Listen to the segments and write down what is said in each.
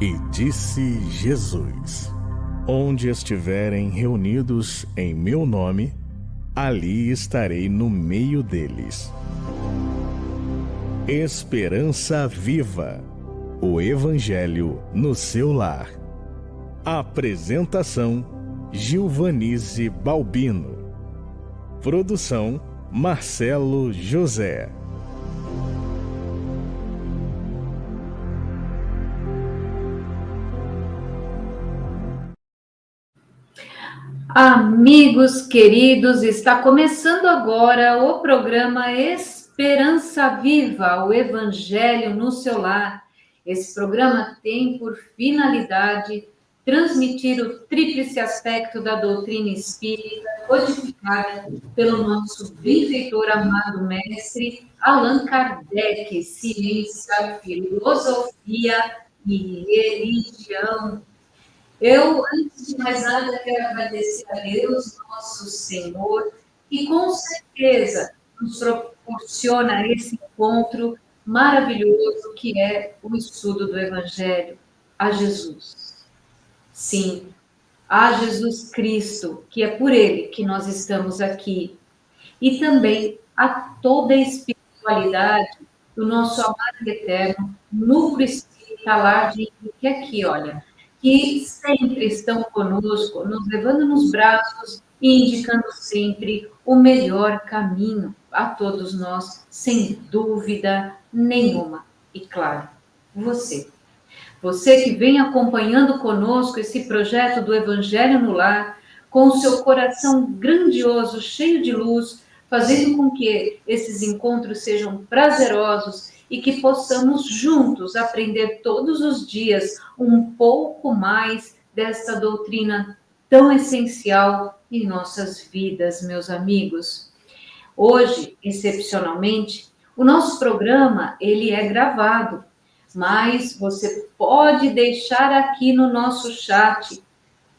E disse Jesus: Onde estiverem reunidos em meu nome, ali estarei no meio deles. Esperança Viva, o Evangelho no seu lar. Apresentação: Gilvanise Balbino. Produção: Marcelo José. Amigos queridos, está começando agora o programa Esperança Viva, o Evangelho no seu lar. Esse programa tem por finalidade transmitir o tríplice aspecto da doutrina espírita, codificada pelo nosso benfeitor amado mestre Allan Kardec, ciência, filosofia e religião. Eu, antes de mais nada, quero agradecer a Deus, nosso Senhor, que com certeza nos proporciona esse encontro maravilhoso que é o estudo do Evangelho a Jesus. Sim, a Jesus Cristo, que é por Ele que nós estamos aqui. E também a toda a espiritualidade do nosso amado eterno, núcleo espírita lar de Henrique aqui, olha, que sempre estão conosco, nos levando nos braços e indicando sempre o melhor caminho a todos nós, sem dúvida nenhuma. E claro, você. Você que vem acompanhando conosco esse projeto do Evangelho no Lar, com o seu coração grandioso, cheio de luz, fazendo com que esses encontros sejam prazerosos e que possamos juntos aprender todos os dias um pouco mais desta doutrina tão essencial em nossas vidas, meus amigos. Hoje, excepcionalmente, o nosso programa ele é gravado, mas você pode deixar aqui no nosso chat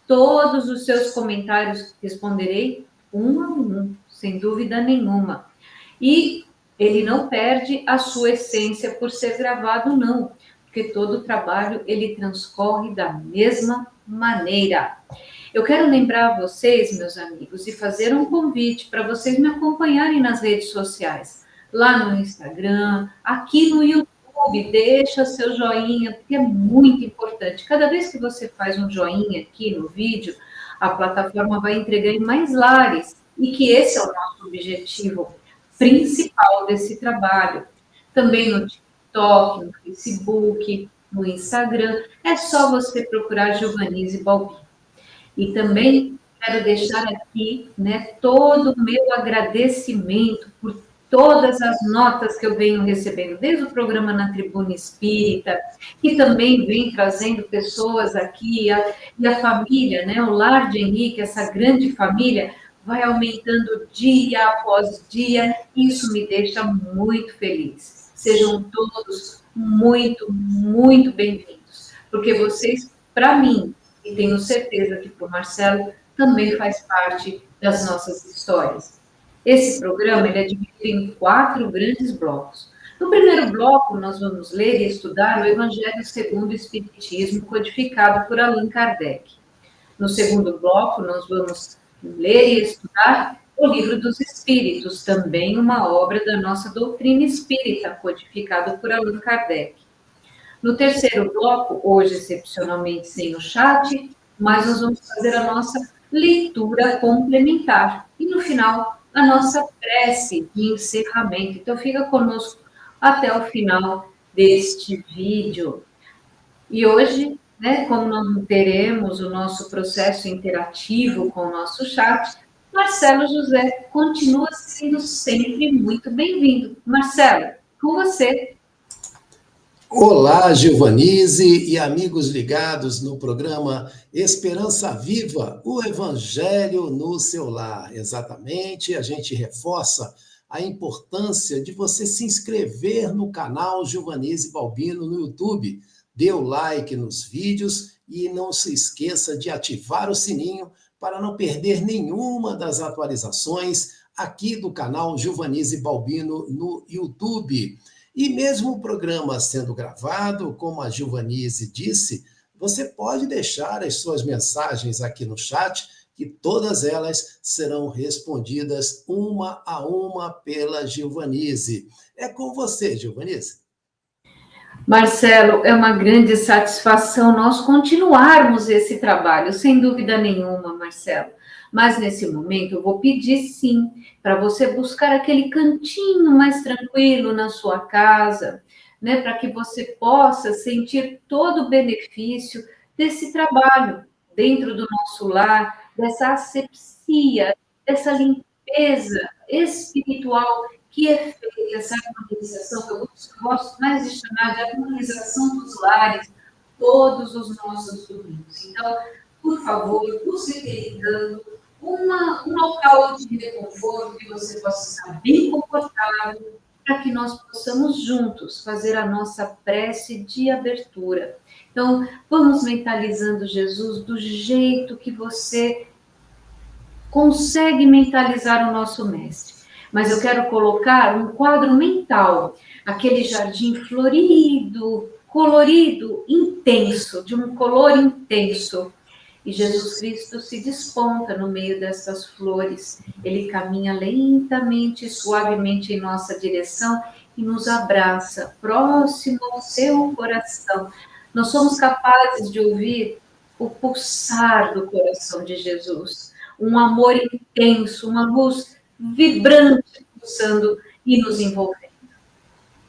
todos os seus comentários, responderei um a um, sem dúvida nenhuma. E ele não perde a sua essência por ser gravado, não, porque todo o trabalho ele transcorre da mesma maneira. Eu quero lembrar vocês, meus amigos, e fazer um convite para vocês me acompanharem nas redes sociais, lá no Instagram, aqui no YouTube. Deixa seu joinha, porque é muito importante. Cada vez que você faz um joinha aqui no vídeo, a plataforma vai entregar em mais lares, e que esse é o nosso objetivo principal desse trabalho. Também no TikTok, no Facebook, no Instagram, é só você procurar Gilvanise Balbino. E também quero deixar aqui, todo o meu agradecimento por todas as notas que eu venho recebendo, desde o programa na Tribuna Espírita, que também vem trazendo pessoas aqui, e a família, o Lar de Henrique, essa grande família, vai aumentando dia após dia, e isso me deixa muito feliz. Sejam todos muito, muito bem-vindos, porque vocês, para mim, e tenho certeza que para o Marcelo também faz parte das nossas histórias. Esse programa ele é dividido em 4 grandes blocos. No primeiro bloco, nós vamos ler e estudar o Evangelho segundo o Espiritismo, codificado por Allan Kardec. No segundo bloco, nós vamos ler e estudar o Livro dos Espíritos, também uma obra da nossa doutrina espírita, codificado por Allan Kardec. No terceiro bloco, hoje excepcionalmente sem o chat, mas nós vamos fazer a nossa leitura complementar. E no final, a nossa prece de encerramento. Então, fica conosco até o final deste vídeo. E hoje, como nós não teremos o nosso processo interativo com o nosso chat, Marcelo José continua sendo sempre muito bem-vindo. Marcelo, com você. Olá, Gilvanise e amigos ligados no programa Esperança Viva, o Evangelho no seu lar. Exatamente, a gente reforça a importância de você se inscrever no canal Gilvanise Balbino no YouTube. Dê o like nos vídeos e não se esqueça de ativar o sininho para não perder nenhuma das atualizações aqui do canal Gilvanise Balbino no YouTube. E mesmo o programa sendo gravado, como a Gilvanise disse, você pode deixar as suas mensagens aqui no chat, que todas elas serão respondidas uma a uma pela Gilvanise. É com você, Gilvanise. Marcelo, é uma grande satisfação nós continuarmos esse trabalho, sem dúvida nenhuma, Marcelo. Mas nesse momento eu vou pedir sim para você buscar aquele cantinho mais tranquilo na sua casa, né, para que você possa sentir todo o benefício desse trabalho dentro do nosso lar, dessa asepsia, dessa limpeza espiritual que é feita, essa harmonização, que eu gosto mais de chamar de harmonização dos lares, todos os nossos domingos. Então, por favor, busque aquele um local de reconforto, que você possa estar bem confortável, para que nós possamos juntos fazer a nossa prece de abertura. Então, vamos mentalizando Jesus do jeito que você consegue mentalizar o nosso Mestre. Mas eu quero colocar um quadro mental, aquele jardim florido, colorido, intenso, de um color intenso. E Jesus Cristo se desponta no meio dessas flores. Ele caminha lentamente e suavemente em nossa direção e nos abraça, próximo ao seu coração. Nós somos capazes de ouvir o pulsar do coração de Jesus. Um amor intenso, uma luz vibrante, pulsando e nos envolvendo.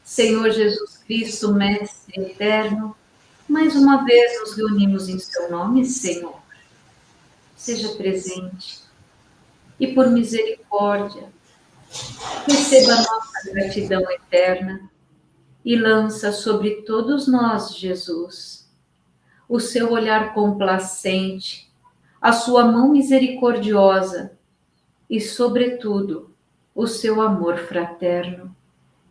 Senhor Jesus Cristo, Mestre eterno, mais uma vez nos reunimos em seu nome, Senhor. Seja presente e, por misericórdia, receba a nossa gratidão eterna e lança sobre todos nós, Jesus, o seu olhar complacente, a sua mão misericordiosa e, sobretudo, o seu amor fraterno.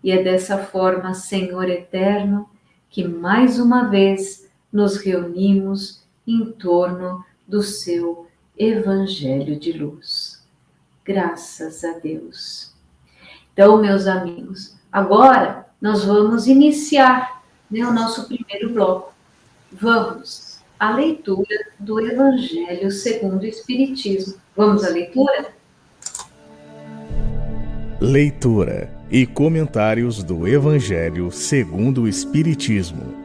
E é dessa forma, Senhor eterno, que mais uma vez nos reunimos em torno do seu Evangelho de luz. Graças a Deus. Então, meus amigos, agora nós vamos iniciar, né, o nosso primeiro bloco. Vamos à leitura do Evangelho segundo o Espiritismo. Vamos à leitura? Leitura e comentários do Evangelho segundo o Espiritismo.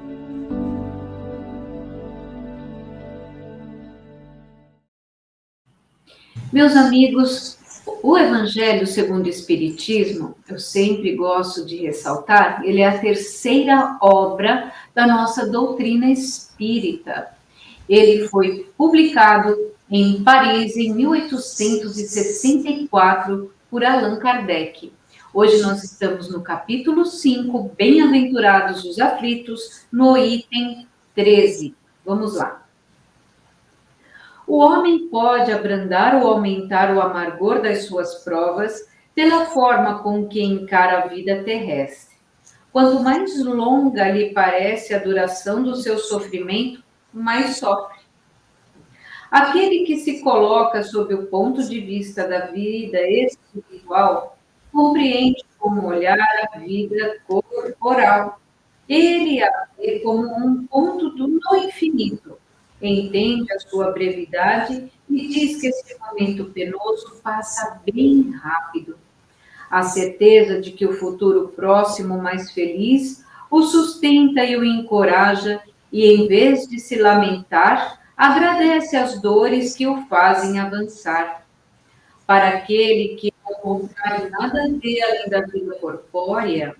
Meus amigos, o Evangelho segundo o Espiritismo, eu sempre gosto de ressaltar, ele é a terceira obra da nossa doutrina espírita. Ele foi publicado em Paris em 1864 por Allan Kardec. Hoje nós estamos no capítulo 5, Bem-aventurados os aflitos, no item 13. Vamos lá. O homem pode abrandar ou aumentar o amargor das suas provas pela forma com que encara a vida terrestre. Quanto mais longa lhe parece a duração do seu sofrimento, mais sofre. Aquele que se coloca sob o ponto de vista da vida espiritual compreende como olhar a vida corporal. Ele a vê como um ponto no infinito. Entende a sua brevidade e diz que esse momento penoso passa bem rápido. A certeza de que o futuro próximo mais feliz o sustenta e o encoraja, e em vez de se lamentar, agradece as dores que o fazem avançar. Para aquele que, ao contrário, nada vê além da vida corpórea,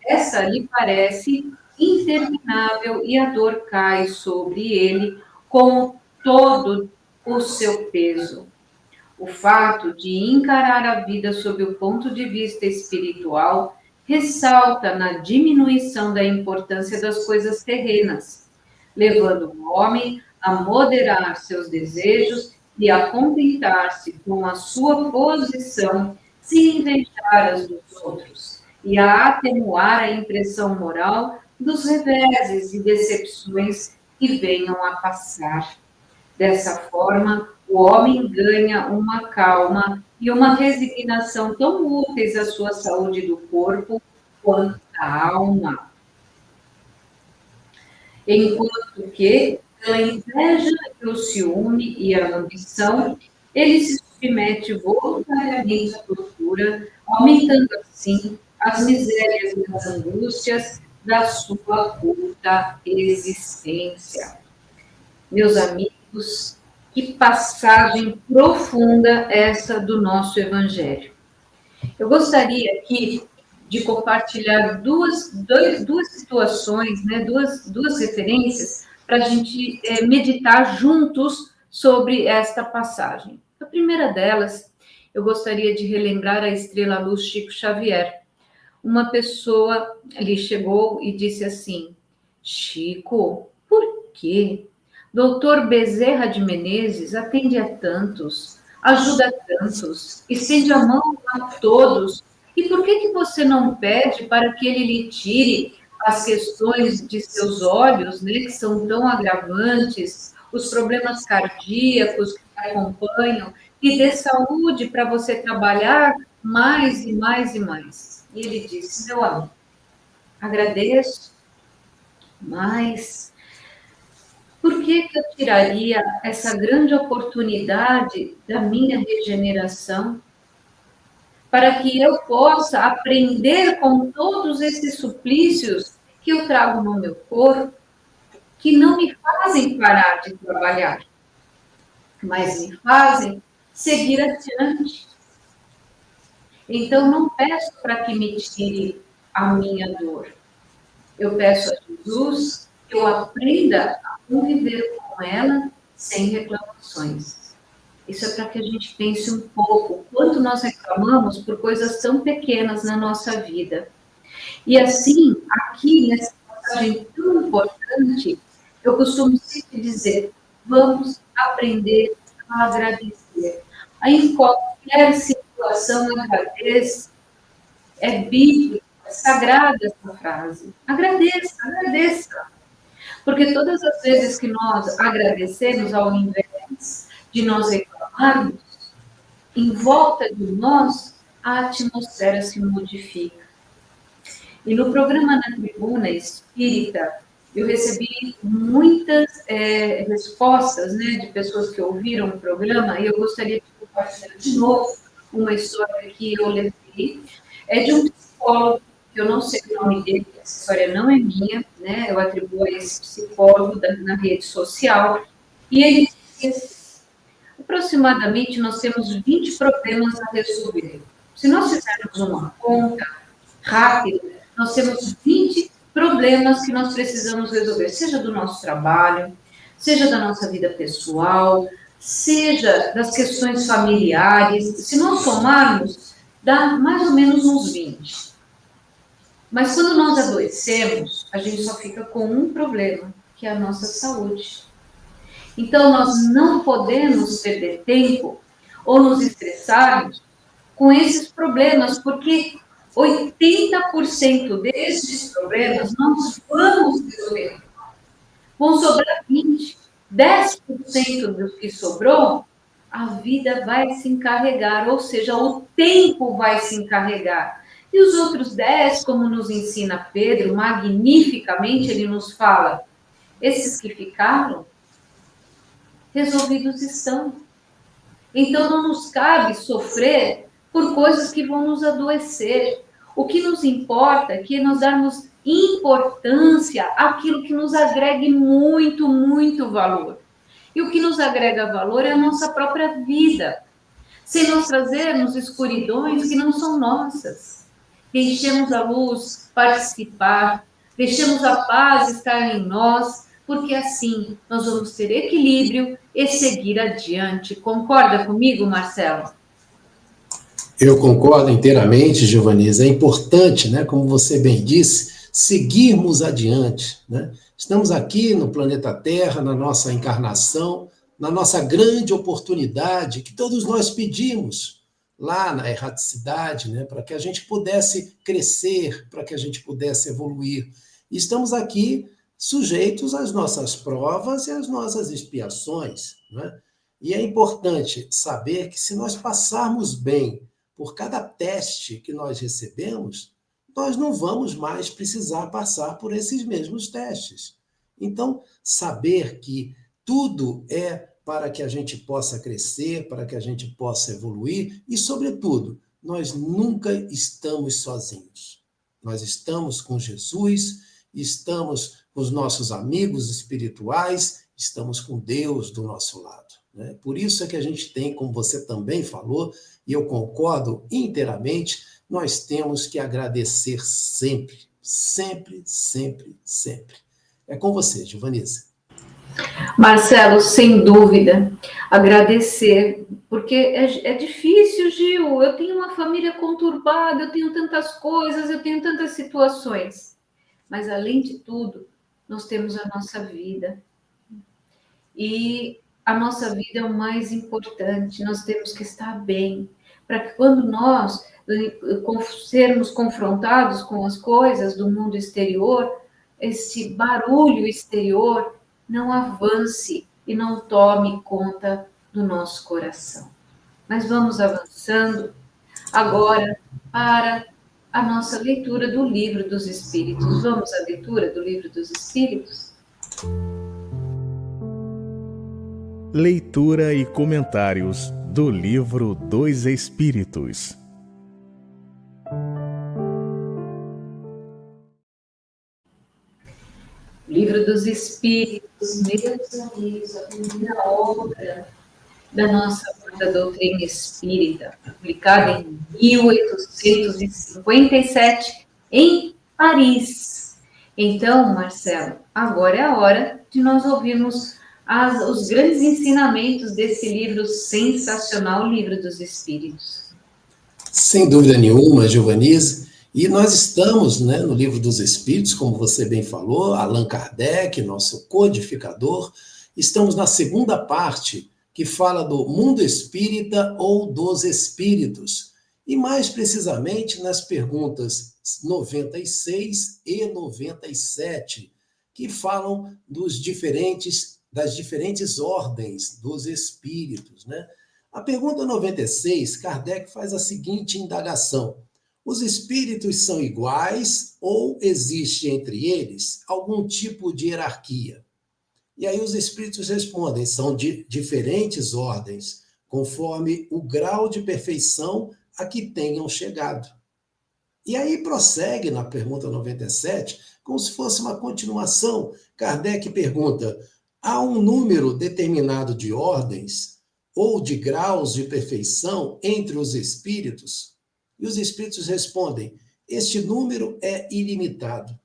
essa lhe parece interminável e a dor cai sobre ele com todo o seu peso. O fato de encarar a vida sob o ponto de vista espiritual ressalta na diminuição da importância das coisas terrenas, levando o homem a moderar seus desejos e a contentar-se com a sua posição, sem invejar as dos outros, e a atenuar a impressão moral dos reveses e decepções que venham a passar. Dessa forma, o homem ganha uma calma e uma resignação tão úteis à sua saúde do corpo quanto da alma. Enquanto que, pela inveja e o ciúme e a ambição, ele se submete voluntariamente à tortura, aumentando assim as misérias e as angústias da sua curta existência. Meus amigos, que passagem profunda essa do nosso Evangelho. Eu gostaria aqui de compartilhar duas situações, né, duas referências, para a gente meditar juntos sobre esta passagem. A primeira delas, eu gostaria de relembrar a estrela-luz Chico Xavier. Uma pessoa lhe chegou e disse assim: Chico, por quê? Doutor Bezerra de Menezes atende a tantos, ajuda a tantos, estende a mão a todos. E por que você não pede para que ele lhe tire as questões de seus olhos, né, que são tão agravantes, os problemas cardíacos que acompanham, e dê saúde para você trabalhar mais e mais e mais? E ele disse: meu amigo, agradeço, mas por que eu tiraria essa grande oportunidade da minha regeneração para que eu possa aprender com todos esses suplícios que eu trago no meu corpo, que não me fazem parar de trabalhar, mas me fazem seguir adiante? Então, não peço para que me tire a minha dor. Eu peço a Jesus que eu aprenda a conviver com ela sem reclamações. Isso é para que a gente pense um pouco quanto nós reclamamos por coisas tão pequenas na nossa vida. E assim, aqui nessa passagem tão importante, eu costumo sempre dizer: vamos aprender a agradecer. Em qualquer situação, agradeça. É bíblico, é sagrada essa frase. Agradeça, agradeça. Porque todas as vezes que nós agradecemos, ao invés de nós reclamarmos, em volta de nós, a atmosfera se modifica. E no programa Na Tribuna Espírita, eu recebi muitas respostas, né, de pessoas que ouviram o programa, e eu gostaria de compartilhar de novo uma história que eu levei. É de um psicólogo, que eu não sei o nome dele, essa história não é minha, né, eu atribuo a esse psicólogo na rede social, e ele disse: aproximadamente nós temos 20 problemas a resolver. Se nós fizermos uma conta rápida, nós temos 20 problemas que nós precisamos resolver, seja do nosso trabalho, seja da nossa vida pessoal, seja das questões familiares. Se nós somarmos, dá mais ou menos uns 20. Mas quando nós adoecemos, a gente só fica com um problema, que é a nossa saúde. Então, nós não podemos perder tempo ou nos estressarmos com esses problemas, porque 80% desses problemas nós vamos resolver. Vão sobrar 20%. 10% do que sobrou, a vida vai se encarregar, ou seja, o tempo vai se encarregar. E os outros 10%, como nos ensina Pedro, magnificamente, ele nos fala: esses que ficaram, resolvidos estão. Então, não nos cabe sofrer por coisas que vão nos adoecer. O que nos importa é que nós darmos importância àquilo que nos agregue muito, muito valor. E o que nos agrega valor é a nossa própria vida, sem nós trazermos escuridões que não são nossas. Deixemos a luz participar, deixemos a paz estar em nós, porque assim nós vamos ter equilíbrio e seguir adiante. Concorda comigo, Marcelo? Eu concordo inteiramente, Giovanise. É importante, né, como você bem disse, seguirmos adiante, né? Estamos aqui no planeta Terra, na nossa encarnação, na nossa grande oportunidade que todos nós pedimos lá na erraticidade, né, para que a gente pudesse crescer, para que a gente pudesse evoluir. E estamos aqui sujeitos às nossas provas e às nossas expiações, né? E é importante saber que se nós passarmos bem por cada teste que nós recebemos, nós não vamos mais precisar passar por esses mesmos testes. Então, saber que tudo é para que a gente possa crescer, para que a gente possa evoluir e, sobretudo, nós nunca estamos sozinhos. Nós estamos com Jesus, estamos com os nossos amigos espirituais, estamos com Deus do nosso lado. Né? Por isso é que a gente tem, como você também falou, e eu concordo inteiramente, nós temos que agradecer sempre, sempre, sempre, sempre. É com você, Giovanise. Marcelo, sem dúvida, agradecer, porque é difícil, Gil, eu tenho uma família conturbada, eu tenho tantas coisas, eu tenho tantas situações, mas além de tudo, nós temos a nossa vida, e a nossa vida é o mais importante, nós temos que estar bem, para que quando nós sermos confrontados com as coisas do mundo exterior, esse barulho exterior não avance e não tome conta do nosso coração. Mas vamos avançando agora para a nossa leitura do Livro dos Espíritos. Vamos à leitura do Livro dos Espíritos? Leitura e comentários do Livro dos Espíritos. Livro dos Espíritos, meus amigos, a primeira obra da nossa da doutrina espírita, publicada em 1857, em Paris. Então, Marcelo, agora é a hora de nós ouvirmos os grandes ensinamentos desse livro sensacional, Livro dos Espíritos. Sem dúvida nenhuma, Giovanise. E nós estamos, né, no Livro dos Espíritos, como você bem falou, Allan Kardec, nosso codificador. Estamos na segunda parte, que fala do mundo espírita ou dos espíritos. E mais precisamente nas perguntas 96 e 97, que falam das diferentes ordens dos espíritos, né? A pergunta 96, Kardec faz a seguinte indagação: os espíritos são iguais ou existe entre eles algum tipo de hierarquia? E aí os espíritos respondem, são de diferentes ordens, conforme o grau de perfeição a que tenham chegado. E aí prossegue na pergunta 97, como se fosse uma continuação. Kardec pergunta: há um número determinado de ordens ou de graus de perfeição entre os espíritos? E os espíritos respondem: este número é ilimitado,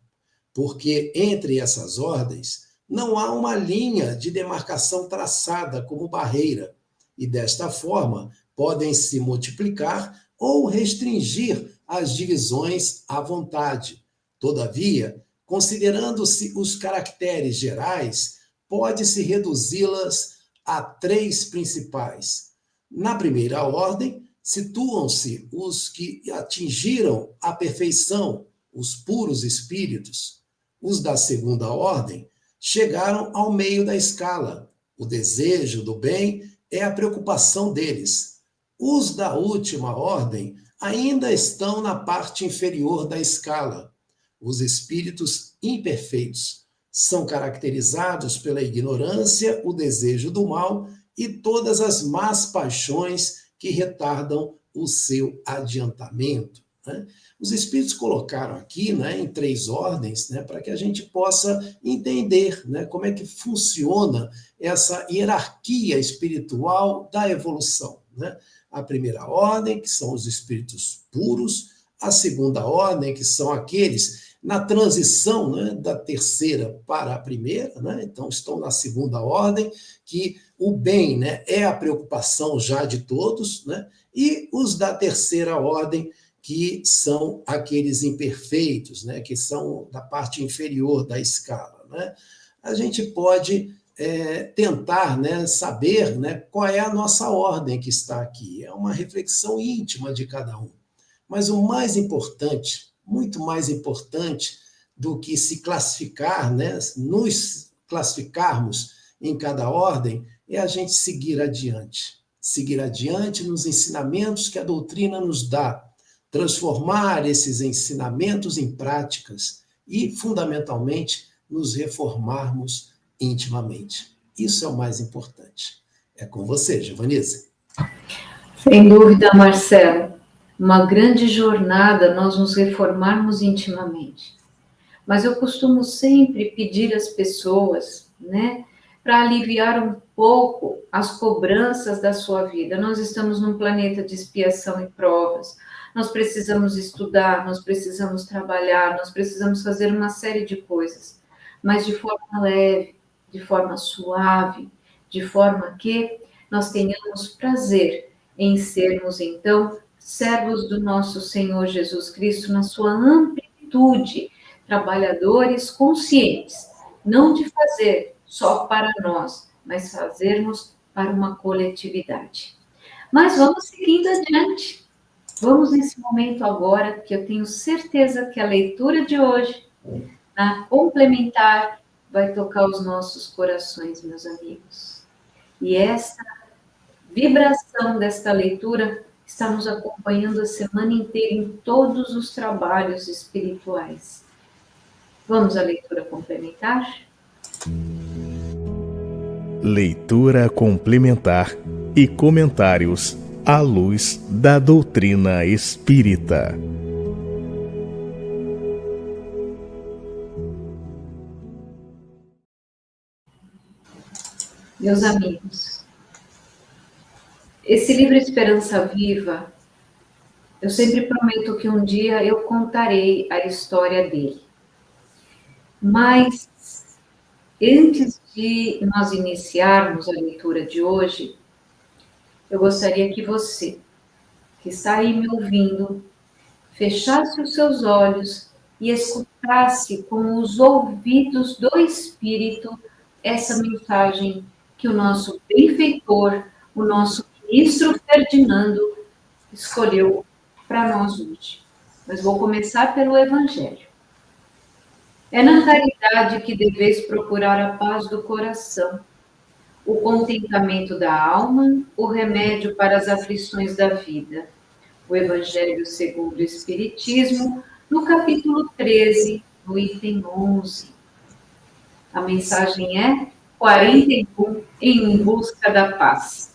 porque entre essas ordens não há uma linha de demarcação traçada como barreira, e desta forma podem se multiplicar ou restringir as divisões à vontade. Todavia, considerando-se os caracteres gerais, pode-se reduzi-las a 3 principais. Na primeira ordem, situam-se os que atingiram a perfeição, os puros espíritos. Os da segunda ordem chegaram ao meio da escala. O desejo do bem é a preocupação deles. Os da última ordem ainda estão na parte inferior da escala. Os espíritos imperfeitos são caracterizados pela ignorância, o desejo do mal e todas as más paixões que retardam o seu adiantamento. Né? Os espíritos colocaram aqui, né, em 3 ordens, né, para que a gente possa entender, né, como é que funciona essa hierarquia espiritual da evolução. Né? A primeira ordem, que são os espíritos puros, a segunda ordem, que são aqueles na transição, né, da terceira para a primeira, né? Então estão na segunda ordem, que o bem, né, é a preocupação já de todos, né? E os da terceira ordem, que são aqueles imperfeitos, né, que são da parte inferior da escala. Né? A gente pode tentar, né, saber, né, qual é a nossa ordem que está aqui. É uma reflexão íntima de cada um. Mas o mais importante, muito mais importante do que se classificar, né, nos classificarmos em cada ordem, é a gente seguir adiante nos ensinamentos que a doutrina nos dá, transformar esses ensinamentos em práticas e, fundamentalmente, nos reformarmos intimamente. Isso é o mais importante. É com você, Giovanise. Sem dúvida, Marcelo. Uma grande jornada nós nos reformarmos intimamente. Mas eu costumo sempre pedir às pessoas, né, para aliviar um pouco as cobranças da sua vida. Nós estamos num planeta de expiação e provas. Nós precisamos estudar, nós precisamos trabalhar, nós precisamos fazer uma série de coisas, mas de forma leve, de forma suave, de forma que nós tenhamos prazer em sermos, então, servos do nosso Senhor Jesus Cristo na sua amplitude, trabalhadores conscientes, não de fazer só para nós, mas fazermos para uma coletividade. Mas vamos seguindo adiante. Vamos nesse momento agora, que eu tenho certeza que a leitura de hoje, na complementar, vai tocar os nossos corações, meus amigos. E essa vibração desta leitura está nos acompanhando a semana inteira em todos os trabalhos espirituais. Vamos à leitura complementar? Leitura complementar e comentários à luz da doutrina espírita. Meus amigos, esse livro Esperança Viva, eu sempre prometo que um dia eu contarei a história dele. Mas, antes de nós iniciarmos a leitura de hoje, eu gostaria que você, que está aí me ouvindo, fechasse os seus olhos e escutasse com os ouvidos do Espírito essa mensagem que o nosso benfeitor, o nosso ministro Ferdinando, escolheu para nós hoje. Mas vou começar pelo Evangelho. É na caridade que deveis procurar a paz do coração, o contentamento da alma, o remédio para as aflições da vida. O Evangelho segundo o Espiritismo, no capítulo 13, no item 11. A mensagem é 41, em busca da paz.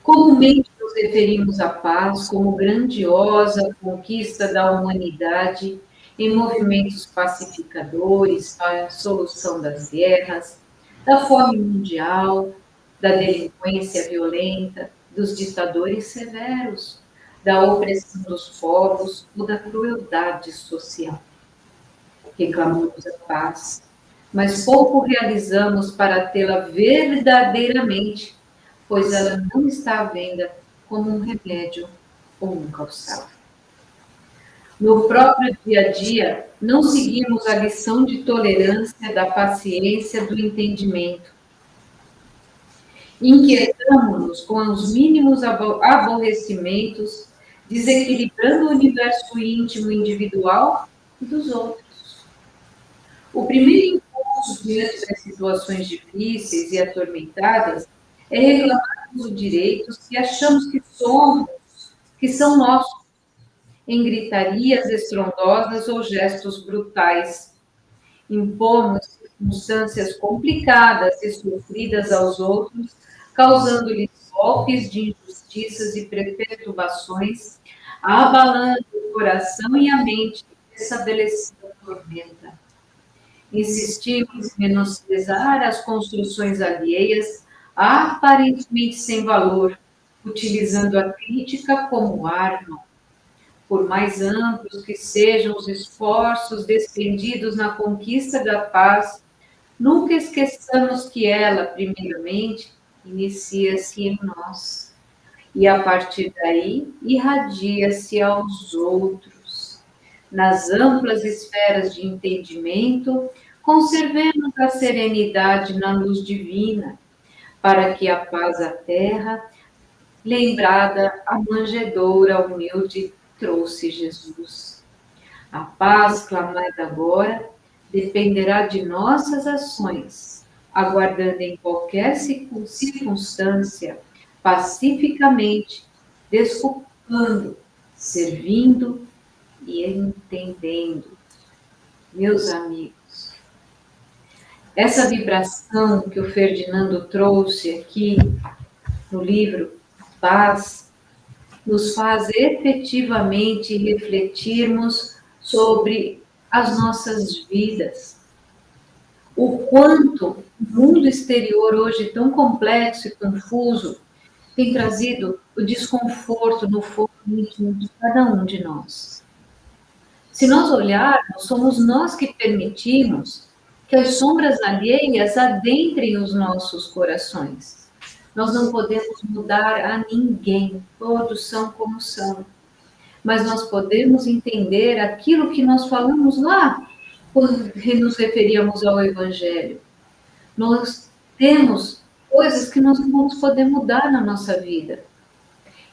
Comumente nos referimos à paz como grandiosa conquista da humanidade em movimentos pacificadores para a solução das guerras, da fome mundial, da delinquência violenta, dos ditadores severos, da opressão dos povos ou da crueldade social. Reclamamos a paz, mas pouco realizamos para tê-la verdadeiramente, pois ela não está à venda como um remédio ou um calçado. No próprio dia a dia, não seguimos a lição de tolerância, da paciência, do entendimento. Inquietamos-nos com os mínimos aborrecimentos, desequilibrando o universo íntimo individual e dos outros. O primeiro impulso diante das situações difíceis e atormentadas é reclamarmos os direitos que achamos que são nossos, em gritarias estrondosas ou gestos brutais. Impomos circunstâncias complicadas e sofridas aos outros, causando-lhes golpes de injustiças e perturbações, abalando o coração e a mente, estabelecendo a tormenta. Insistimos em menosprezar as construções alheias, aparentemente sem valor, utilizando a crítica como arma. Por mais amplos que sejam os esforços despendidos na conquista da paz, nunca esqueçamos que ela, primeiramente, inicia-se em nós e, a partir daí, irradia-se aos outros. Nas amplas esferas de entendimento, conservemos a serenidade na luz divina, para que a paz à terra, lembrada a manjedoura humilde, trouxe Jesus. A paz clamada agora dependerá de nossas ações, aguardando em qualquer circunstância, pacificamente, desculpando, servindo e entendendo. Meus amigos, essa vibração que o Ferdinando trouxe aqui no livro Paz, nos faz efetivamente refletirmos sobre as nossas vidas. O quanto o mundo exterior hoje tão complexo e confuso tem trazido o desconforto no foro íntimo de cada um de nós. Se nós olharmos, somos nós que permitimos que as sombras alheias adentrem os nossos corações. Nós não podemos mudar a ninguém, todos são como são. Mas nós podemos entender aquilo que nós falamos lá, quando nos referíamos ao Evangelho. Nós temos coisas que nós não vamos poder mudar na nossa vida.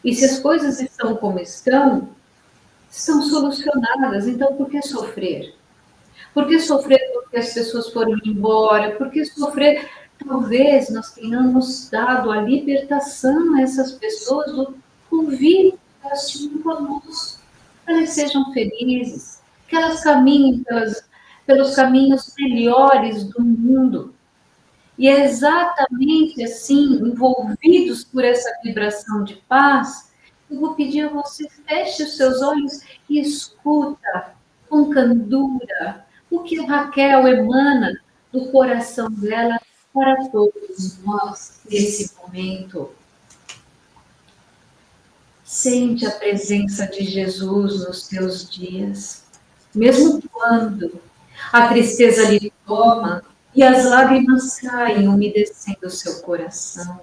E se as coisas estão como estão solucionadas, então por que sofrer? Por que sofrer porque as pessoas foram embora? Por que sofrer? Talvez nós tenhamos dado a libertação a essas pessoas do convite que elas tinham conosco. Que elas sejam felizes, que elas caminhem pelos caminhos melhores do mundo. E é exatamente assim, envolvidos por essa vibração de paz, eu vou pedir a você, feche os seus olhos e escuta com candura o que a Raquel emana do coração dela para todos nós nesse momento. Sente a presença de Jesus nos teus dias, mesmo quando a tristeza lhe toma e as lágrimas caem, umedecendo o seu coração,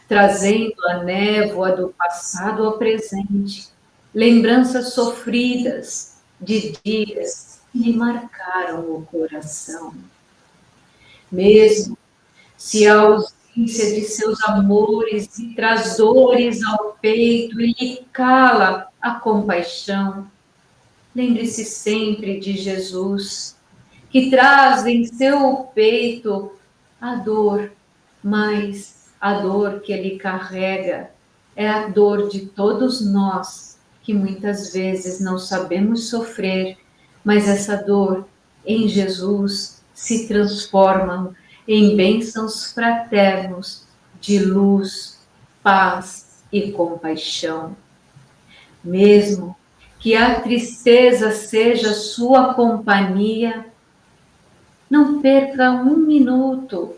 trazendo a névoa do passado ao presente, lembranças sofridas de dias que lhe marcaram o coração. Mesmo se a ausência de seus amores lhe traz dores ao peito e lhe cala a compaixão, lembre-se sempre de Jesus, que traz em seu peito a dor, mas a dor que ele carrega é a dor de todos nós, que muitas vezes não sabemos sofrer, mas essa dor em Jesus se transforma em bênçãos fraternos de luz, paz e compaixão. Mesmo que a tristeza seja sua companhia, não perca um minuto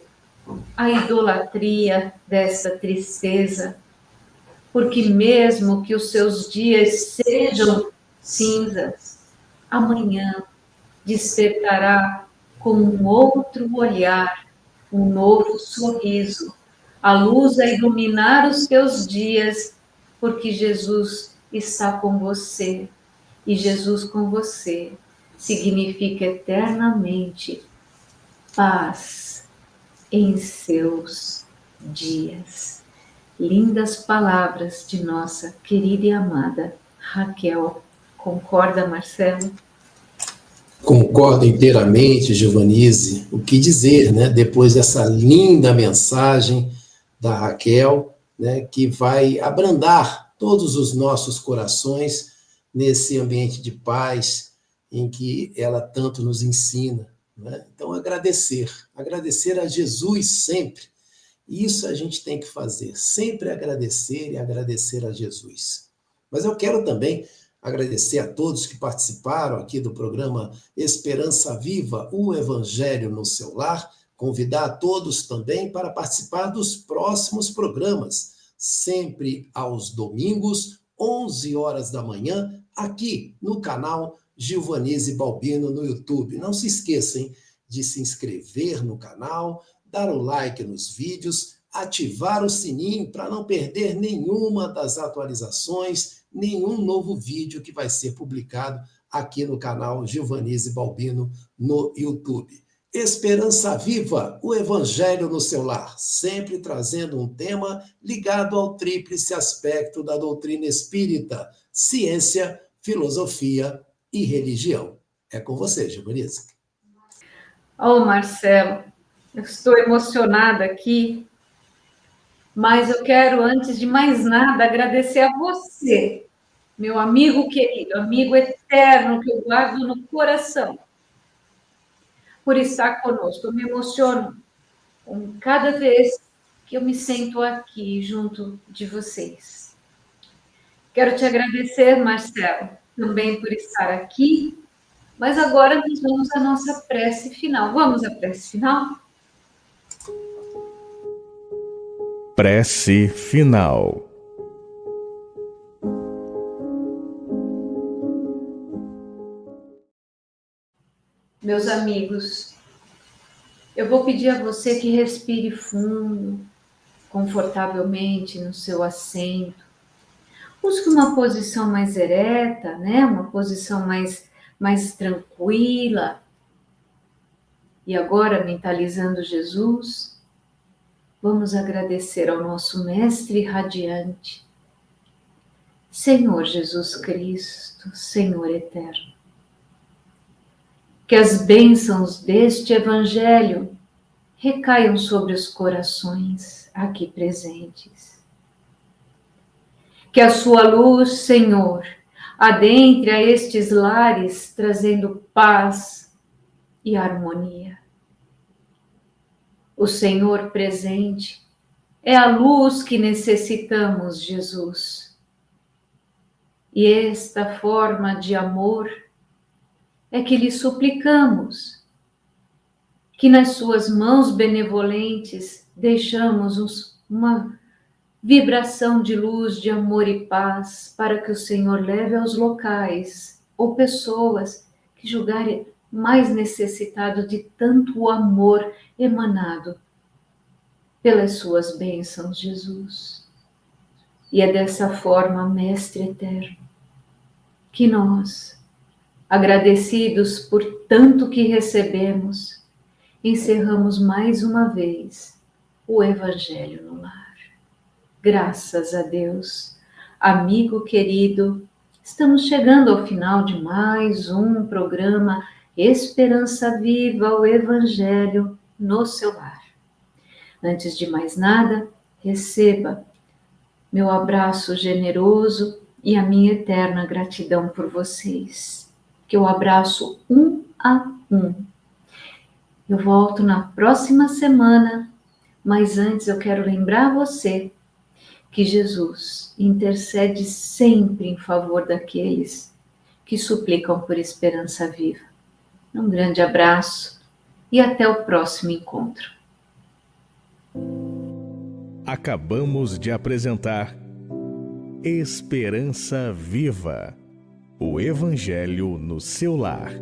a idolatria dessa tristeza, porque mesmo que os seus dias sejam cinzas, amanhã despertará com um outro olhar, um novo sorriso, a luz a iluminar os teus dias, porque Jesus está com você, e Jesus com você significa eternamente paz em seus dias. Lindas palavras de nossa querida e amada Raquel. Concorda, Marcelo? Concordo inteiramente, Giovanise. O que dizer, né? Depois dessa linda mensagem da Raquel, né, que vai abrandar todos os nossos corações nesse ambiente de paz em que ela tanto nos ensina, né? Então, agradecer a Jesus sempre. Isso a gente tem que fazer, sempre agradecer e agradecer a Jesus. Mas eu quero também agradecer a todos que participaram aqui do programa Esperança Viva, o Evangelho no seu lar. Convidar a todos também para participar dos próximos programas, sempre aos domingos, 11 horas da manhã, aqui no canal Giovanise Balbino no YouTube. Não se esqueçam de se inscrever no canal, dar um like nos vídeos, ativar o sininho para não perder nenhuma das atualizações, nenhum novo vídeo que vai ser publicado aqui no canal Giovanise Balbino no YouTube. Esperança Viva, o Evangelho no seu lar, sempre trazendo um tema ligado ao tríplice aspecto da doutrina espírita, ciência, filosofia e religião. É com você, Giovanise. Oh, Marcelo, Eu estou emocionada aqui, mas eu quero, antes de mais nada, agradecer a você, meu amigo querido, amigo eterno que eu guardo no coração, por estar conosco. Eu me emociono com cada vez que eu me sento aqui junto de vocês. Quero te agradecer, Marcelo, também por estar aqui, mas agora nós vamos à nossa prece final. Vamos à prece final? Prece final. Meus amigos, eu vou pedir a você que respire fundo, confortavelmente no seu assento. Busque uma posição mais ereta, né? Uma posição mais tranquila. E agora, mentalizando Jesus, vamos agradecer ao nosso Mestre radiante, Senhor Jesus Cristo, Senhor eterno. Que as bênçãos deste Evangelho recaiam sobre os corações aqui presentes. Que a sua luz, Senhor, adentre a estes lares, trazendo paz e harmonia. O Senhor presente é a luz que necessitamos, Jesus. E esta forma de amor é que lhe suplicamos, que nas suas mãos benevolentes deixamos uma vibração de luz, de amor e paz, para que o Senhor leve aos locais ou pessoas que julgarem mais necessitado de tanto amor emanado pelas suas bênçãos, Jesus. E é dessa forma, Mestre eterno, que nós, agradecidos por tanto que recebemos, encerramos mais uma vez o Evangelho no lar. Graças a Deus, amigo querido, estamos chegando ao final de mais um programa Esperança Viva, o Evangelho no seu lar. Antes de mais nada, receba meu abraço generoso e a minha eterna gratidão por vocês, que eu abraço um a um. Eu volto na próxima semana, mas antes eu quero lembrar você que Jesus intercede sempre em favor daqueles que suplicam por esperança viva. Um grande abraço e até o próximo encontro. Acabamos de apresentar Esperança Viva, o Evangelho no seu lar.